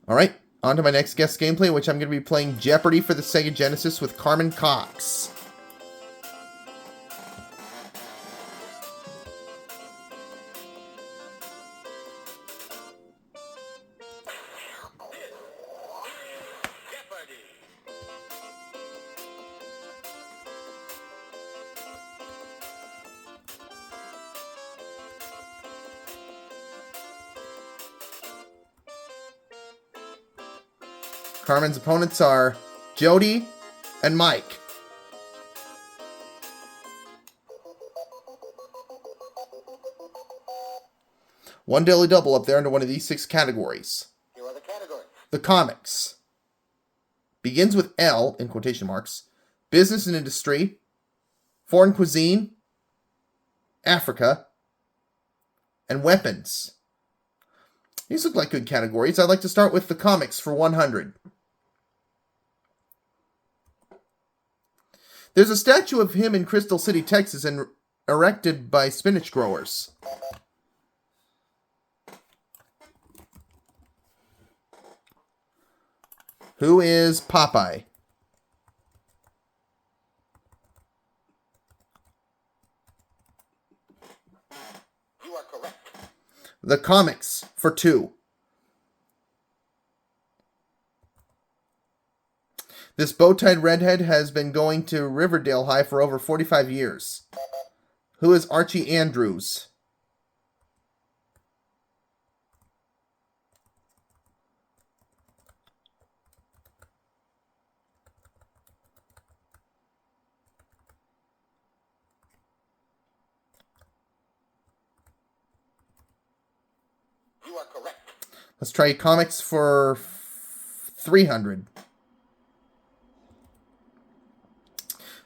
Alright, on to my next guest gameplay, which I'm going to be playing Jeopardy for the Sega Genesis with Carmen Cox. Carmen's opponents are Jody and Mike. One daily double up there into one of these 6 categories. Here are the categories. The comics. Begins with L, in quotation marks. Business and industry. Foreign cuisine. Africa. And weapons. These look like good categories. I'd like to start with the comics for 100. There's a statue of him in Crystal City, Texas, and erected by spinach growers. Who is Popeye? You are correct. The comics for 2. This bow-tied redhead has been going to Riverdale High for over 45 years. Who is Archie Andrews? You are correct. Let's try comics for 300.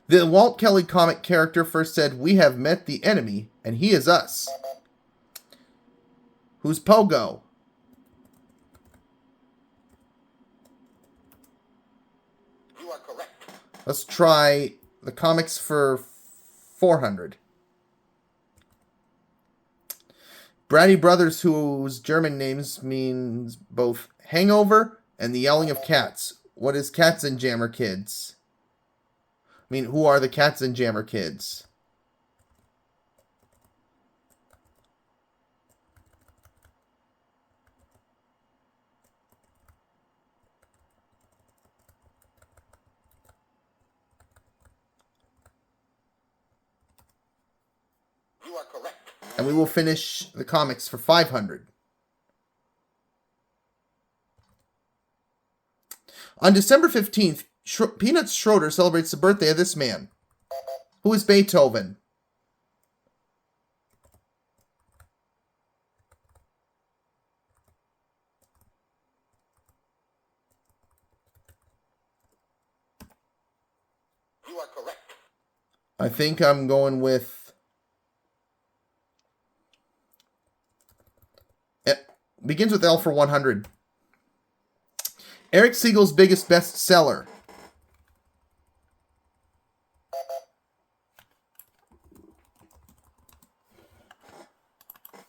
The Walt Kelly comic character first said, "We have met the enemy, and he is us." Who's Pogo? You are correct. Let's try the comics for 400. Brady Brothers, whose German names means both hangover and the yelling of cats. What is Cats and Jammer Kids? I mean, who are the Cats and Jammer Kids? You are correct. And we will finish the comics for 500. On December 15th, Peanuts Schroeder celebrates the birthday of this man. Who is Beethoven? You are correct. I think I'm going with... It begins with L for 100. Eric Siegel's biggest bestseller.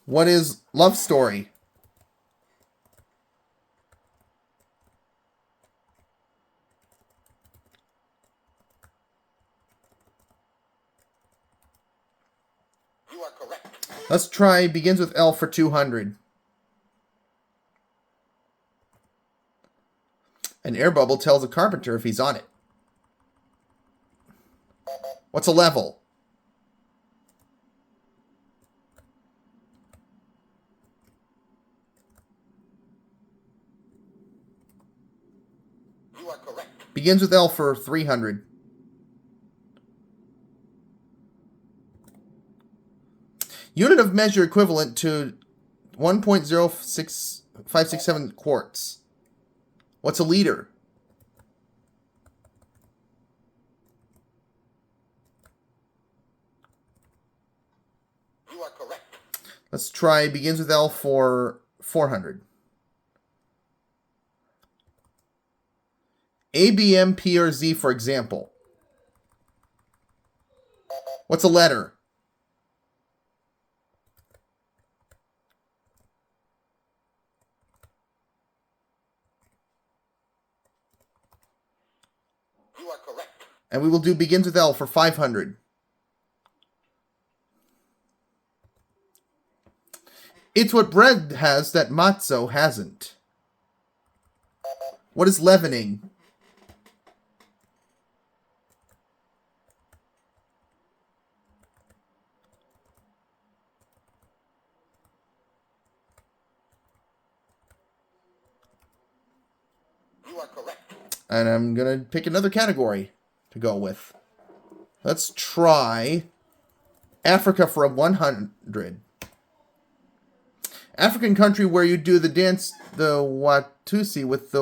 What is Love Story? You are correct. Let's try begins with L for 200. An air bubble tells a carpenter if he's on it. What's a level? You are correct. Begins with L for 300. Unit of measure equivalent to 1.06567 quarts. What's a liter? You are correct. Let's try begins with L for 400. A, B, M, P, or Z, for example. What's a letter? And we will do begins with L for 500. It's what bread has that matzo hasn't. What is leavening? You are correct. And I'm going to pick another category to go with. Let's try Africa for a 100. African country where you do the dance, the Watusi with the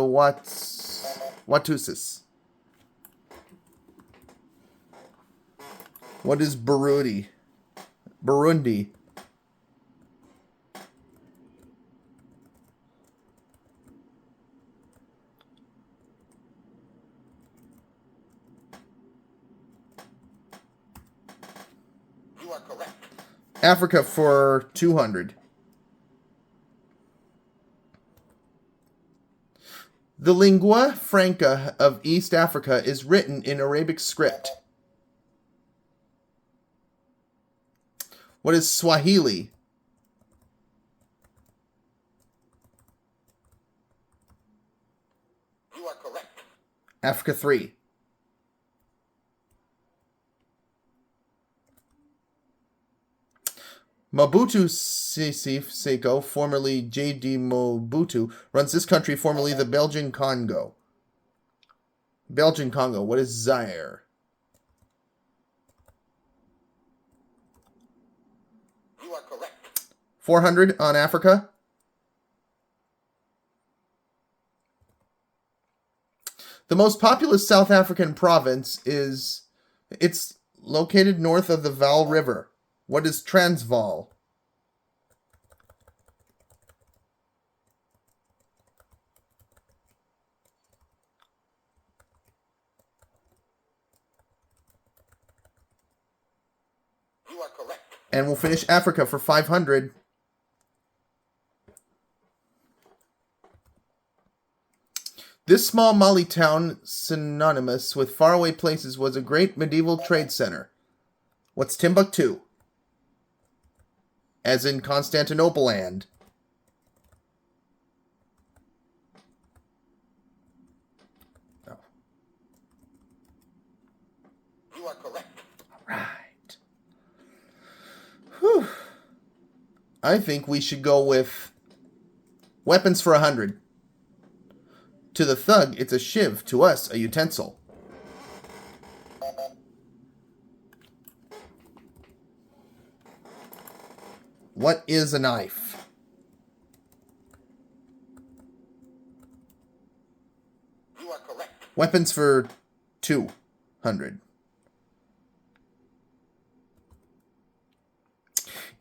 Watusis. What is Burundi? Burundi. You are correct. Africa for 200. The lingua franca of East Africa is written in Arabic script. What is Swahili? You are correct. Africa 3. Mobutu Sese Seko, formerly J.D. Mobutu, runs this country, formerly the Belgian Congo. Belgian Congo. What is Zaire? You are correct. 400 on Africa. The most populous South African province is... It's located north of the Vaal River. What is Transvaal? You are correct. And we'll finish Africa for 500. This small Mali town, synonymous with faraway places, was a great medieval trade center. What's Timbuktu? As in Constantinople and... Oh. You are correct. Right. Whew. I think we should go with weapons for 100. To the thug, it's a shiv. To us, a utensil. What is a knife? You are correct. Weapons for 200.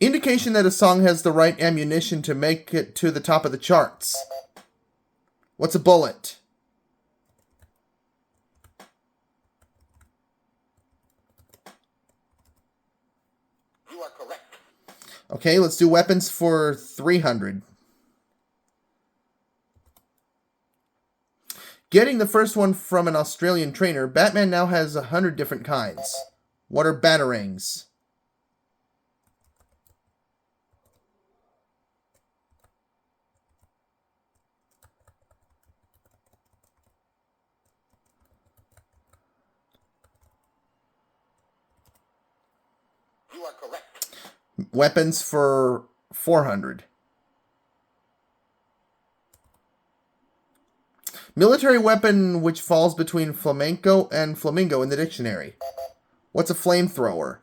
Indication that a song has the right ammunition to make it to the top of the charts. What's a bullet? You are correct. Okay, let's do weapons for 300. Getting the first one from an Australian trainer, Batman now has 100 different kinds. What are batarangs? You are correct. Weapons for 400. Military weapon which falls between flamenco and flamingo in the dictionary. What's a flamethrower?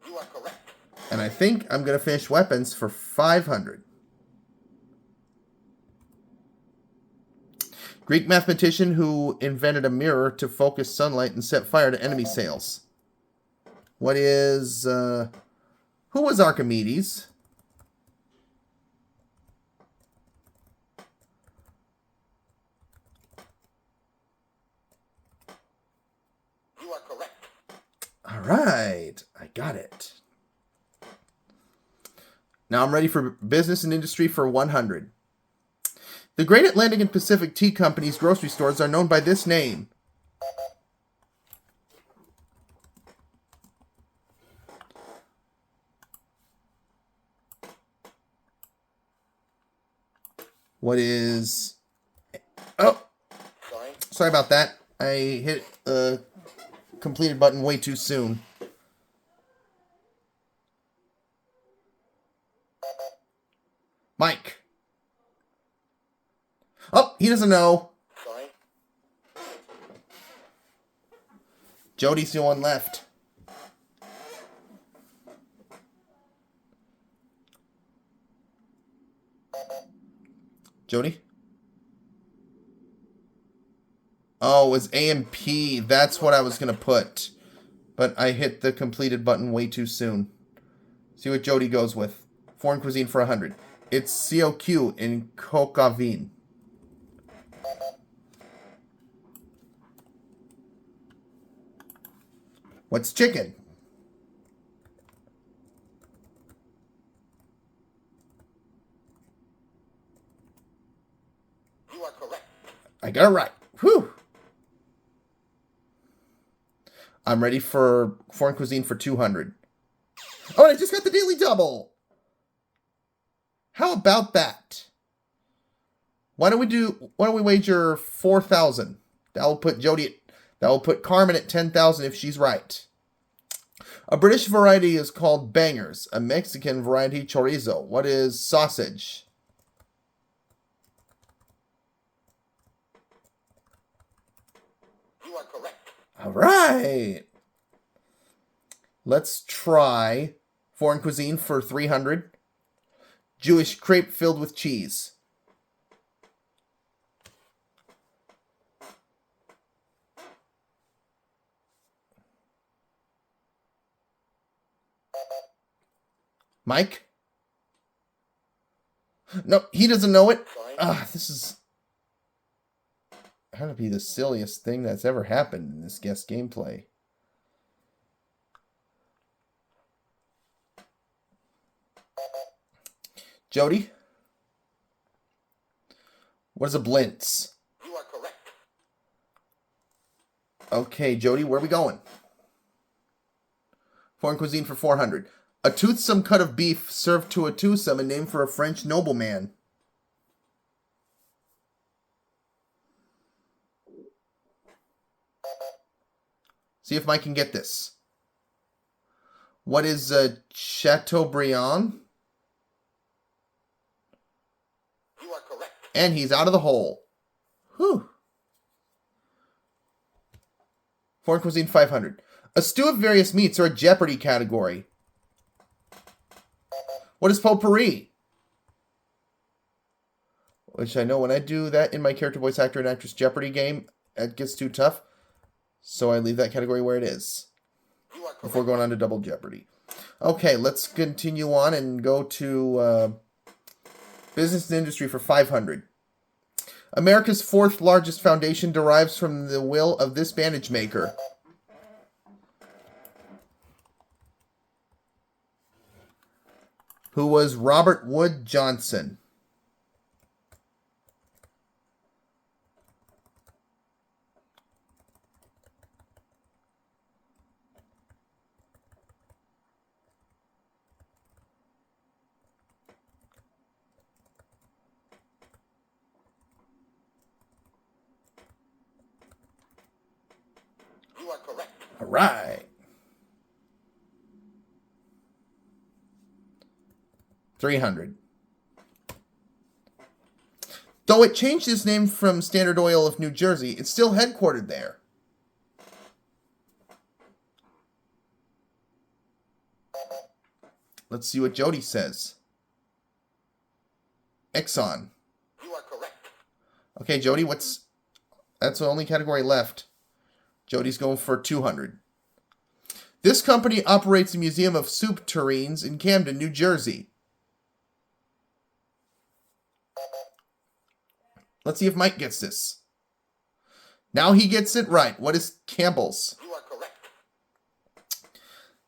You are correct. And I think I'm going to finish weapons for 500. Greek mathematician who invented a mirror to focus sunlight and set fire to enemy sails. What is... who was Archimedes? All right. I got it. Now I'm ready for business and industry for 100. The Great Atlantic and Pacific Tea Company's grocery stores are known by this name. What is... Oh, sorry about that. I hit the completed button way too soon. Mike. Oh, he doesn't know. Sorry. Jody's the one left. Jody? Oh, it was A and P. That's what I was going to put. But I hit the completed button way too soon. See what Jody goes with. Foreign cuisine for 100. It's COQ in Kokavin. What's chicken? You are correct. I got it right. Whew. I'm ready for foreign cuisine for 200. Oh, and I just got the daily double. How about that? Why don't we wager 4,000? That will put Carmen at 10,000 if she's right. A British variety is called bangers. A Mexican variety chorizo. What is sausage? You are correct. All right. Let's try foreign cuisine for 300. Jewish crepe filled with cheese. Mike? No, he doesn't know it. This is... How to be the silliest thing that's ever happened in this guest gameplay. Jody? What is a blintz? You are correct. Okay, Jody, where are we going? Foreign cuisine for 400. A toothsome cut of beef served to a twosome, a name for a French nobleman. See if Mike can get this. What is a Chateaubriand? You are correct. And he's out of the hole. Whew. Foreign cuisine 500. A stew of various meats or a Jeopardy category. What is potpourri? Which I know when I do that in my character voice actor and actress Jeopardy game, it gets too tough. So I leave that category where it is. Before going on to Double Jeopardy. Okay, let's continue on and go to business and industry for 500. America's fourth largest foundation derives from the will of this bandage maker. Who was Robert Wood Johnson. You are correct. All right. 300. Though it changed its name from Standard Oil of New Jersey, it's still headquartered there. Let's see what Jody says. Exxon. You are correct. Okay, Jody, that's the only category left. Jody's going for 200. This company operates a museum of soup tureens in Camden, New Jersey. Let's see if Mike gets this. Now he gets it right. What is Campbell's? You are correct.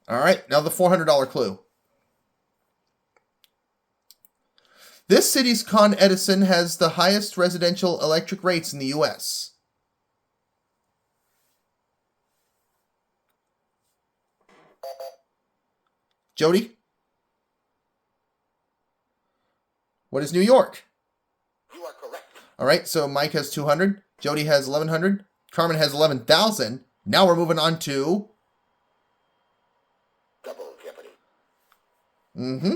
All right, now the $400 clue. This city's Con Edison has the highest residential electric rates in the U.S. Jody? What is New York? You are correct. All right, so Mike has 200. Jody has 1,100. Carmen has 11,000. Now we're moving on to... Double Jeopardy. Mm-hmm.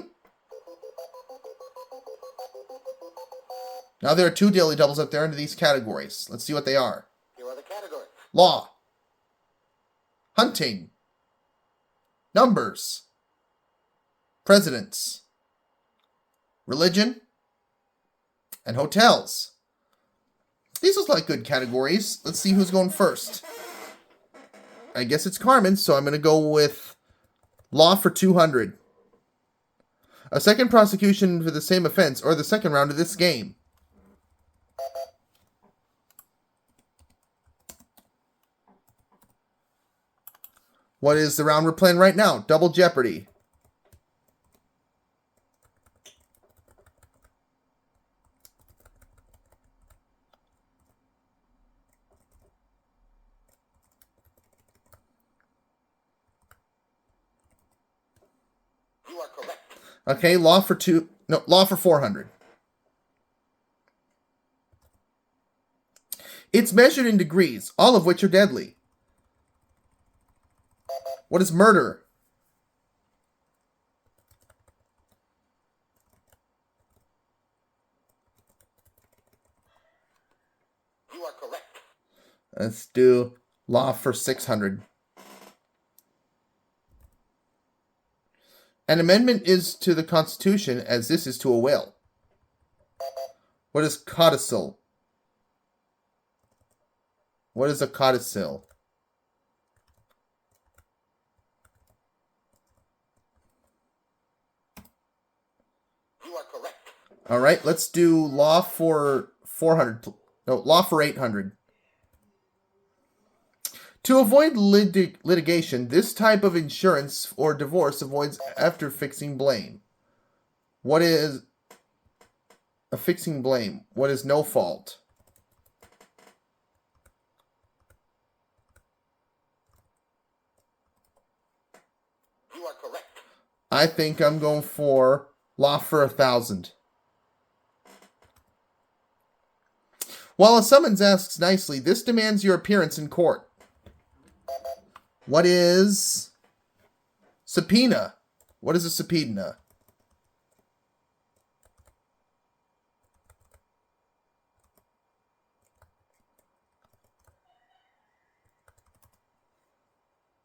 Now there are 2 daily doubles up there into these categories. Let's see what they are. Here are the categories. Law. Hunting. Numbers. Presidents. Religion. And hotels. These look like good categories. Let's see who's going first. I guess it's Carmen, so I'm going to go with law for 200. A second prosecution for the same offense, or the second round of this game. What is the round we're playing right now? Double Jeopardy. You are correct. Okay, law for 400. It's measured in degrees, all of which are deadly. What is murder? You are correct. Let's do law for 600. An amendment is to the Constitution as this is to a will. What is codicil? What is a codicil? You are correct. All right, let's do law for 400. No, law for 800. To avoid litigation, this type of insurance or divorce avoids after fixing blame. What is a fixing blame? What is no fault? You are correct. I think I'm going for law for 1,000. While a summons asks nicely, this demands your appearance in court. What is subpoena? What is a subpoena?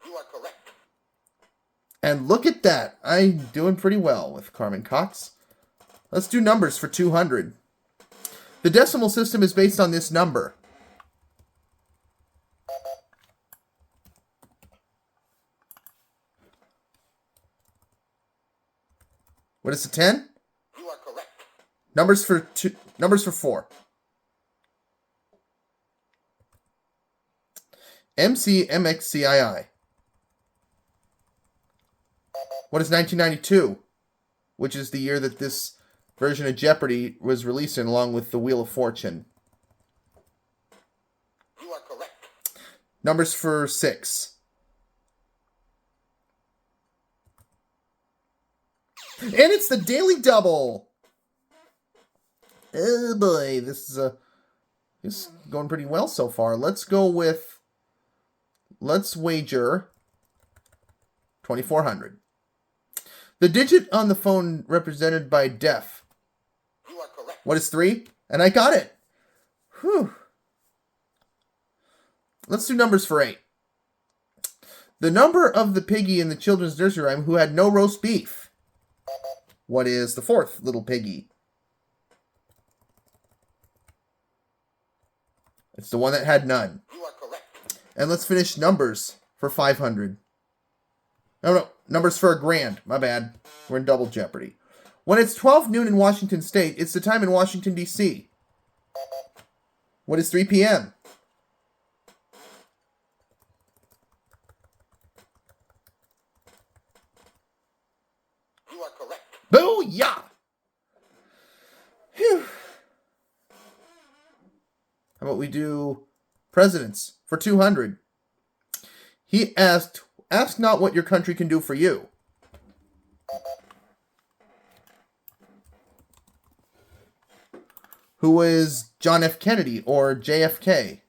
You are correct. And look at that. I'm doing pretty well with Carmen Cox. Let's do numbers for 200. The decimal system is based on this number. What is a 10? You are correct. Numbers for 4. MCMXCII. What is 1992? Which is the year that this version of Jeopardy was released in, along with the Wheel of Fortune. You are correct. Numbers for 6. And it's the Daily Double! Oh boy, this is going pretty well so far. Let's wager 2,400. The digit on the phone represented by def. You are correct. What is 3? And I got it. Whew. Let's do numbers for 8. The number of the piggy in the children's nursery rhyme who had no roast beef. What is the 4th little piggy? It's the one that had none. You are correct. And let's finish numbers for 500. No, numbers for $1,000. My bad. We're in double Jeopardy. When it's 12 noon in Washington State, it's the time in Washington, D.C. What is 3 p.m.? yeah! Phew. How about we do presidents for 200? He asked, ask not what your country can do for you. Who is John F. Kennedy or JFK?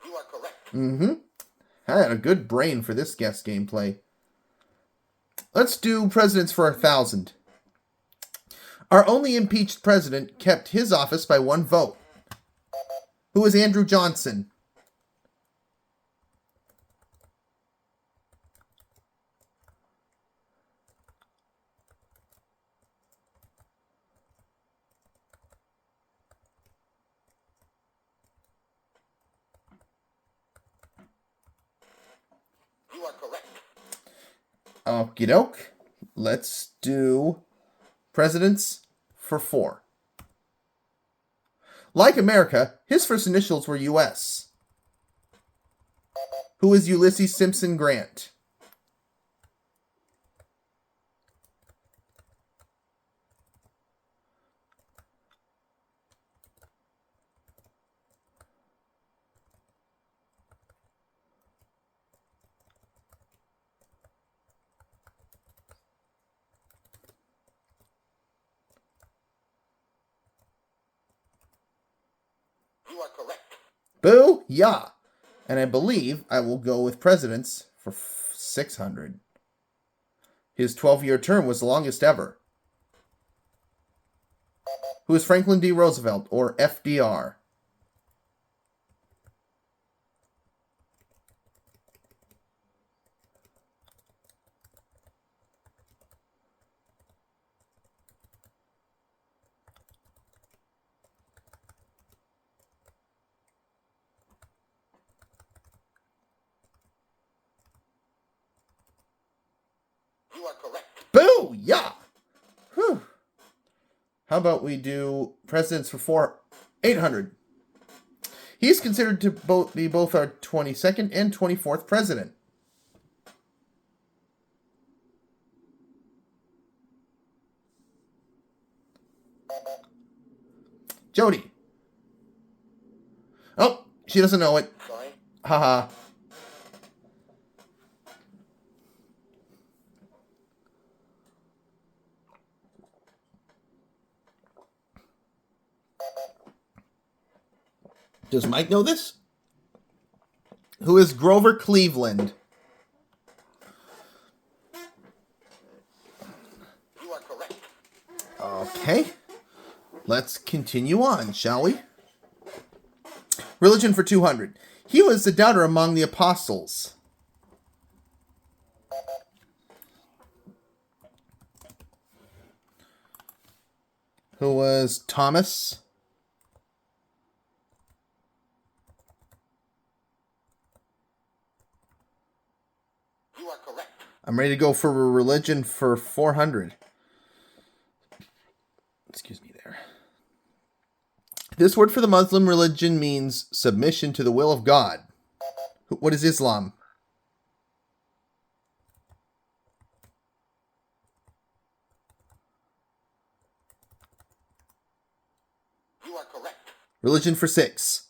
You are correct. Mm-hmm. I had a good brain for this guess gameplay. Let's do presidents for 1,000. Our only impeached president kept his office by one vote. Who is Andrew Johnson? You are correct. Okie doke. Let's do presidents for 4. Like America, his first initials were U.S. Who is Ulysses Simpson Grant? You are correct. Boo, yeah. And I believe I will go with presidents for 600. His 12-year term was the longest ever. Who is Franklin D. Roosevelt, or FDR? You are correct. Boo, yeah. Whew. How about we do presidents for 800? He's considered to be both our 22nd and 24th president. Jody. Oh, she doesn't know it. Sorry. Haha. Does Mike know this? Who is Grover Cleveland? You are correct. Okay. Let's continue on, shall we? Religion for 200. He was the doubter among the apostles. Who was Thomas? You are correct. I'm ready to go for religion for 400. Excuse me there. This word for the Muslim religion means submission to the will of God. What is Islam? You are correct. Religion for 6.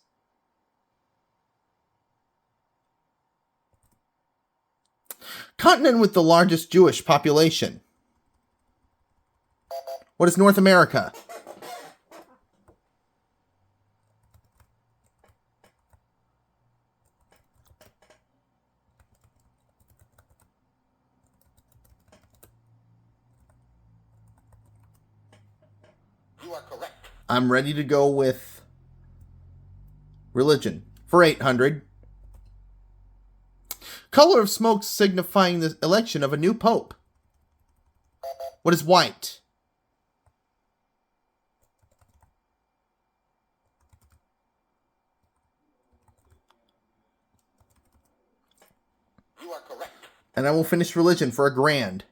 Continent with the largest Jewish population. What is North America? You are correct. I'm ready to go with religion for 800. Color of smoke signifying the election of a new pope. What is white? You are correct. And I will finish religion for a grand.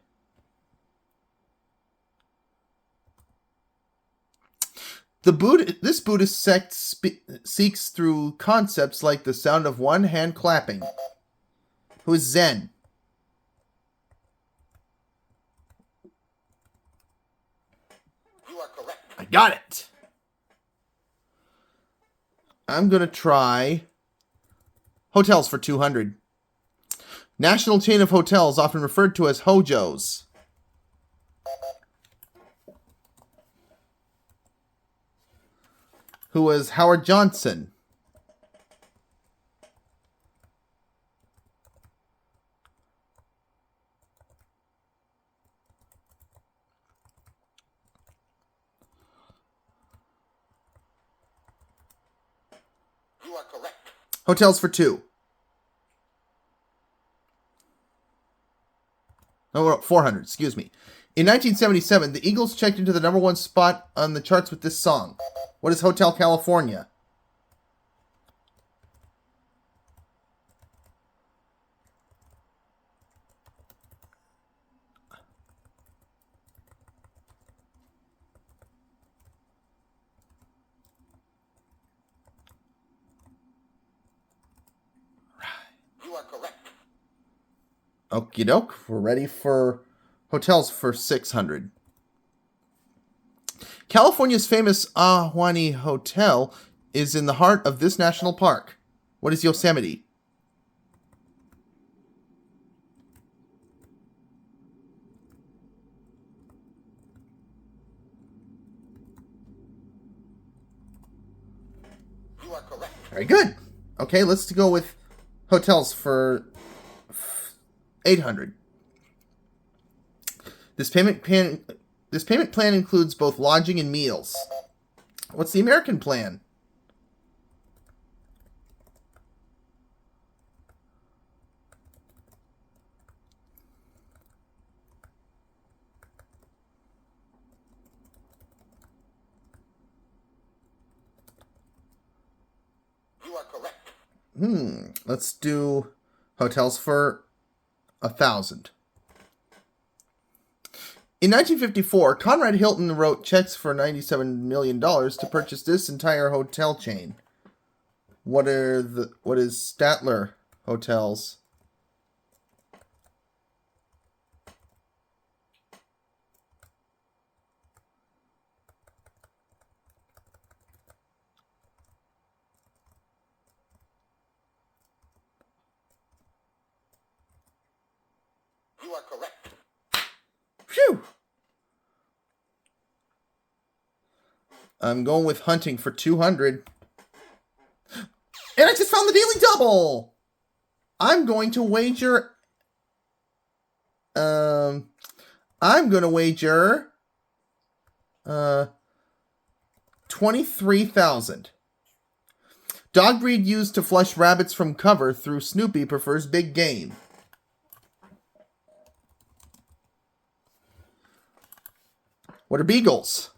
This Buddhist sect seeks through concepts like the sound of one hand clapping. Who is Zen? You are correct. I got it. I'm going to try hotels for 200. National chain of hotels often referred to as Hojos. Who was Howard Johnson? You are correct. Hotels for 2. Oh, 400, excuse me. In 1977, the Eagles checked into the #1 spot on the charts with this song. What is Hotel California? You are correct. Okie doke. We're ready for hotels for 600. California's famous Ahwahnee Hotel is in the heart of this national park. What is Yosemite? You are correct. Very good. Okay, let's go with hotels for 800. This payment plan includes both lodging and meals. What's the American plan? You are correct. Let's do hotels for 1,000. In 1954, Conrad Hilton wrote checks for $97 million to purchase this entire hotel chain. What is Statler Hotels? You are correct. Phew! I'm going with hunting for 200. And I just found the daily double! I'm going to wager... I'm going to wager... 23,000. Dog breed used to flush rabbits from cover through Snoopy prefers big game. What are beagles?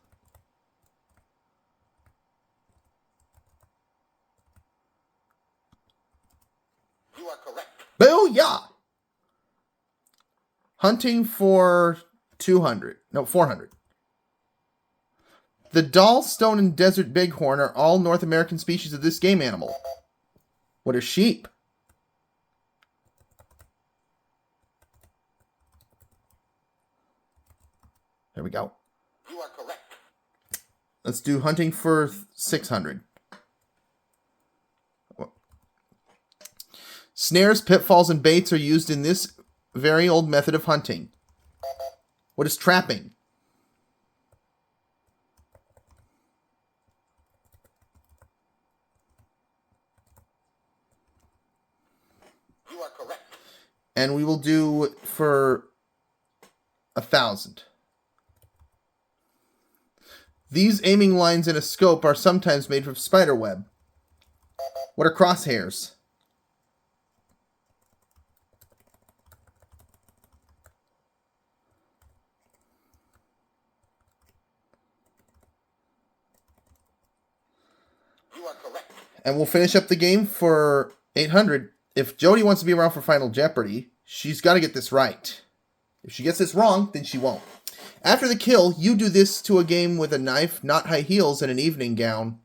You are correct. Booyah! Hunting for 200. No, 400. The Doll, Stone, and Desert Bighorn are all North American species of this game animal. What are sheep? There we go. You are correct. Let's do hunting for 600. Snares, pitfalls, and baits are used in this very old method of hunting. What is trapping? You are correct. And we will do for 1,000. These aiming lines in a scope are sometimes made from spider web. What are crosshairs? You are correct. And we'll finish up the game for 800. If Jody wants to be around for Final Jeopardy, she's got to get this right. If she gets this wrong, then she won't. After the kill, you do this to a game with a knife, not high heels, and an evening gown.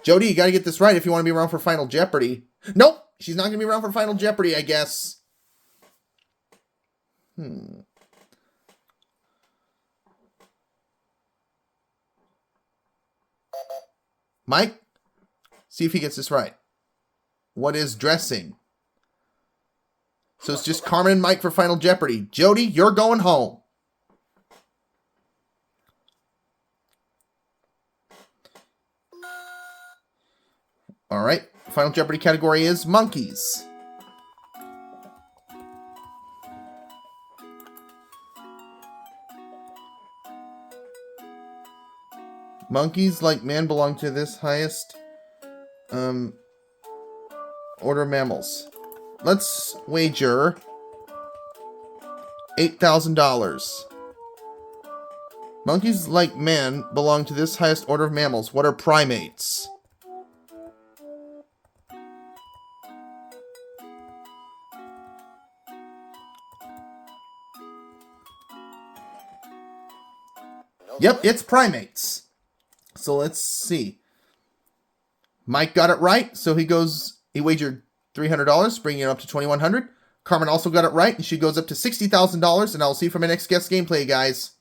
Jody, you gotta get this right if you want to be around for Final Jeopardy. Nope, she's not gonna be around for Final Jeopardy, I guess. Mike, see if he gets this right. What is dressing? So it's just Carmen and Mike for Final Jeopardy. Jody, you're going home. All right. Final Jeopardy category is monkeys. Monkeys, like man, belong to this highest order of mammals. Let's wager $8,000. Monkeys, like man, belong to this highest order of mammals. What are primates? Yep, it's primates. So let's see. Mike got it right, so he wagered $300, bringing it up to $2,100. Carmen also got it right, and she goes up to $60,000, and I'll see you for my next guest gameplay, guys.